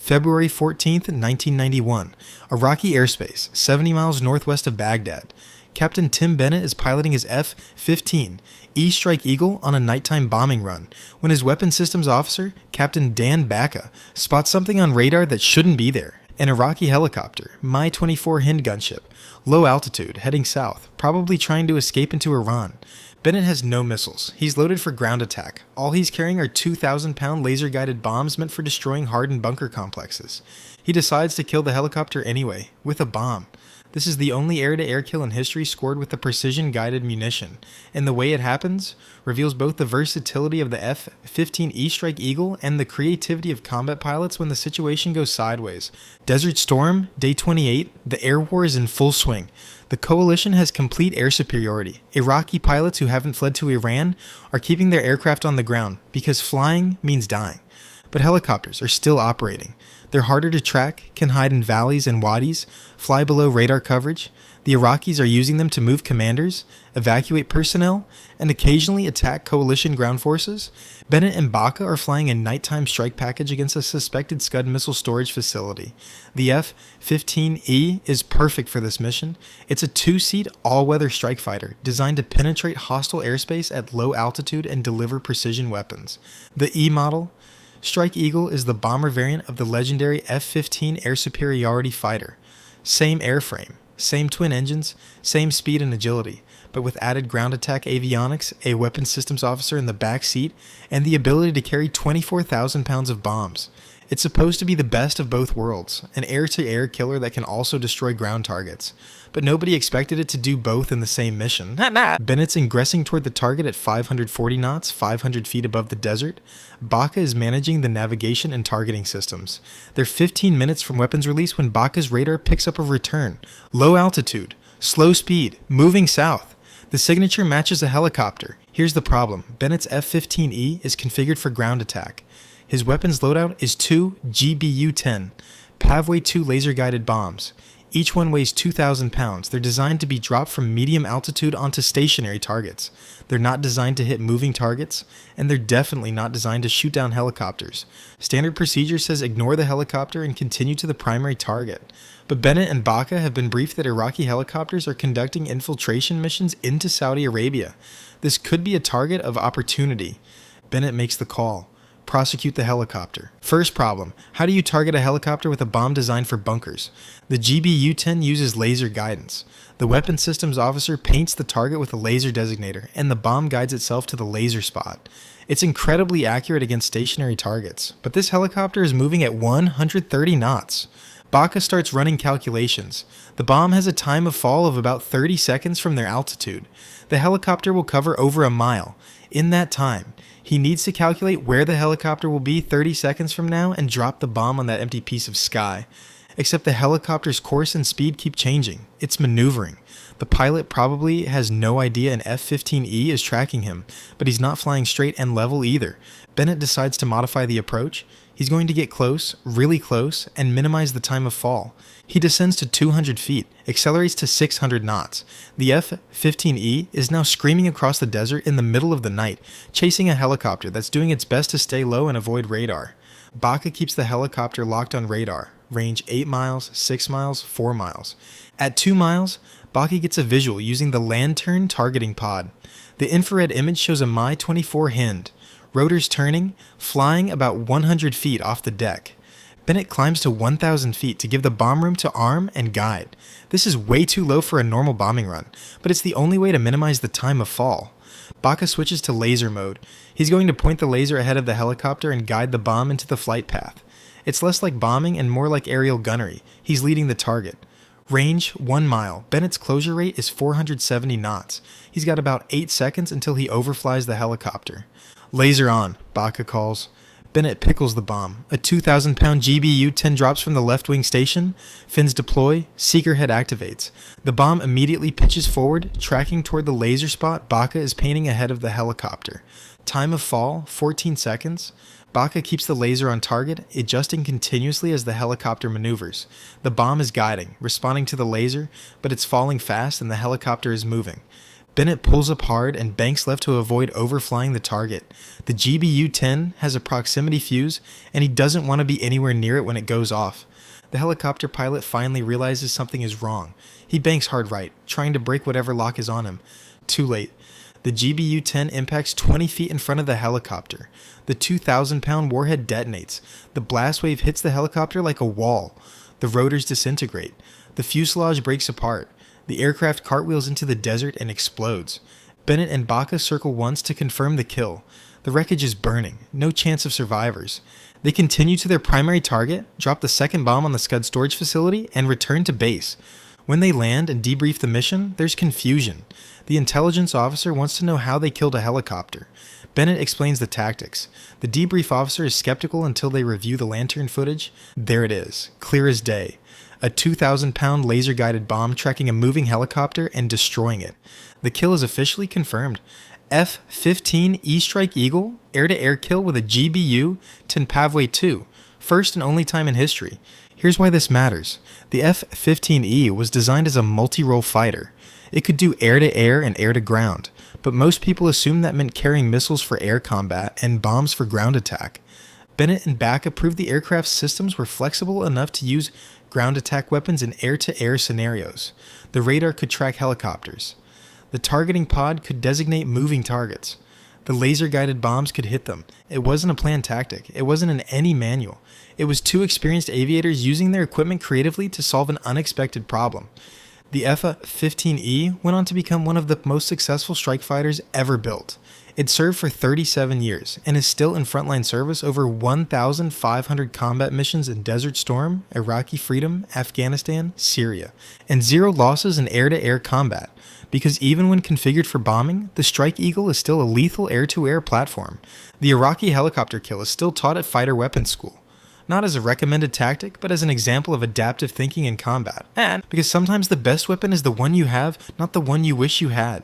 February 14th, 1991. Iraqi airspace, 70 miles northwest of Baghdad. Captain Tim Bennett is piloting his F-15E Strike Eagle on a nighttime bombing run when his weapons systems officer, Captain Dan Bakke, spots something on radar that shouldn't be there. An Iraqi helicopter, Mi-24 Hind gunship, low altitude, heading south, probably trying to escape into Iran. Bennett has no missiles. He's loaded for ground attack. All he's carrying are 2,000-pound laser-guided bombs meant for destroying hardened bunker complexes. He decides to kill the helicopter anyway, with a bomb. This is the only air-to-air kill in history scored with a precision-guided munition, and the way it happens reveals both the versatility of the F-15E Strike Eagle and the creativity of combat pilots when the situation goes sideways. Desert Storm, Day 28, the air war is in full swing. The coalition has complete air superiority. Iraqi pilots who haven't fled to Iran are keeping their aircraft on the ground because flying means dying. But helicopters are still operating. They're harder to track, can hide in valleys and wadis, fly below radar coverage. The Iraqis are using them to move commanders, evacuate personnel, and occasionally attack coalition ground forces. Bennett and Bakke are flying a nighttime strike package against a suspected Scud missile storage facility. The F-15E is perfect for this mission. It's a two-seat, all-weather strike fighter designed to penetrate hostile airspace at low altitude and deliver precision weapons. The E model Strike Eagle is the bomber variant of the legendary F-15 air superiority fighter. Same airframe, same twin engines, same speed and agility, but with added ground attack avionics, a weapons systems officer in the back seat, and the ability to carry 24,000 pounds of bombs. It's supposed to be the best of both worlds, an air-to-air killer that can also destroy ground targets. But nobody expected it to do both in the same mission. Bennett's ingressing toward the target at 540 knots, 500 feet above the desert. Bakke is managing the navigation and targeting systems. They're 15 minutes from weapons release when Bakke's radar picks up a return. Low altitude, slow speed, moving south. The signature matches a helicopter. Here's the problem. Bennett's F-15E is configured for ground attack. His weapons loadout is 2 GBU-10 Paveway II laser-guided bombs. Each one weighs 2,000 pounds. They're designed to be dropped from medium altitude onto stationary targets. They're not designed to hit moving targets, and they're definitely not designed to shoot down helicopters. Standard procedure says ignore the helicopter and continue to the primary target. But Bennett and Bakke have been briefed that Iraqi helicopters are conducting infiltration missions into Saudi Arabia. This could be a target of opportunity. Bennett makes the call. Prosecute the helicopter. First problem, how do you target a helicopter with a bomb designed for bunkers? The GBU-10 uses laser guidance. The weapons systems officer paints the target with a laser designator, and the bomb guides itself to the laser spot. It's incredibly accurate against stationary targets, but this helicopter is moving at 130 knots. Bakke starts running calculations. The bomb has a time of fall of about 30 seconds from their altitude. The helicopter will cover over a mile. In that time, he needs to calculate where the helicopter will be 30 seconds from now and drop the bomb on that empty piece of sky. Except the helicopter's course and speed keep changing. It's maneuvering. The pilot probably has no idea an F-15E is tracking him, but he's not flying straight and level either. Bennett decides to modify the approach. He's going to get close, really close, and minimize the time of fall. He descends to 200 feet, accelerates to 600 knots. The F-15E is now screaming across the desert in the middle of the night, chasing a helicopter that's doing its best to stay low and avoid radar. Bakke keeps the helicopter locked on radar, range 8 miles, 6 miles, 4 miles. At 2 miles, Bakke gets a visual using the lantern targeting pod. The infrared image shows a Mi-24 Hind, rotors turning, flying about 100 feet off the deck. Bennett climbs to 1,000 feet to give the bomb room to arm and guide. This is way too low for a normal bombing run, but it's the only way to minimize the time of fall. Bakke switches to laser mode. He's going to point the laser ahead of the helicopter and guide the bomb into the flight path. It's less like bombing and more like aerial gunnery. He's leading the target. Range 1 mile. Bennett's closure rate is 470 knots. He's got about 8 seconds until he overflies the helicopter. Laser on, Bakke calls. Bennett pickles the bomb. A 2,000-pound GBU-10 drops from the left wing station. Fins deploy. Seeker head activates. The bomb immediately pitches forward, tracking toward the laser spot Bakke is painting ahead of the helicopter. Time of fall, 14 seconds. Bakke keeps the laser on target, adjusting continuously as the helicopter maneuvers. The bomb is guiding, responding to the laser, but it's falling fast and the helicopter is moving. Bennett pulls up hard and banks left to avoid overflying the target. The GBU-10 has a proximity fuse, and he doesn't want to be anywhere near it when it goes off. The helicopter pilot finally realizes something is wrong. He banks hard right, trying to break whatever lock is on him. Too late. The GBU-10 impacts 20 feet in front of the helicopter. The 2,000-pound warhead detonates. The blast wave hits the helicopter like a wall. The rotors disintegrate. The fuselage breaks apart. The aircraft cartwheels into the desert and explodes. Bennett and Bakke circle once to confirm the kill. The wreckage is burning. No chance of survivors. They continue to their primary target, drop the second bomb on the Scud storage facility, and return to base. When they land and debrief the mission, there's confusion. The intelligence officer wants to know how they killed a helicopter. Bennett explains the tactics. The debrief officer is skeptical until they review the lantern footage. There it is, clear as day. A 2,000-pound laser-guided bomb tracking a moving helicopter and destroying it. The kill is officially confirmed. F-15E Strike Eagle, air-to-air kill with a GBU-10 Paveway II, first and only time in history. Here's why this matters. The F-15E was designed as a multi-role fighter. It could do air-to-air and air-to-ground, but most people assumed that meant carrying missiles for air combat and bombs for ground attack. Bennett and Bakke proved the aircraft's systems were flexible enough to use ground attack weapons in air-to-air scenarios. The radar could track helicopters. The targeting pod could designate moving targets. The laser-guided bombs could hit them. It wasn't a planned tactic. It wasn't in any manual. It was two experienced aviators using their equipment creatively to solve an unexpected problem. The F-15E went on to become one of the most successful strike fighters ever built. It served for 37 years and is still in frontline service over 1,500 combat missions in Desert Storm, Iraqi Freedom, Afghanistan, Syria, and 0 losses in air-to-air combat. Because even when configured for bombing, the Strike Eagle is still a lethal air-to-air platform. The Iraqi helicopter kill is still taught at fighter weapons school. Not as a recommended tactic, but as an example of adaptive thinking in combat. And because sometimes the best weapon is the one you have, not the one you wish you had.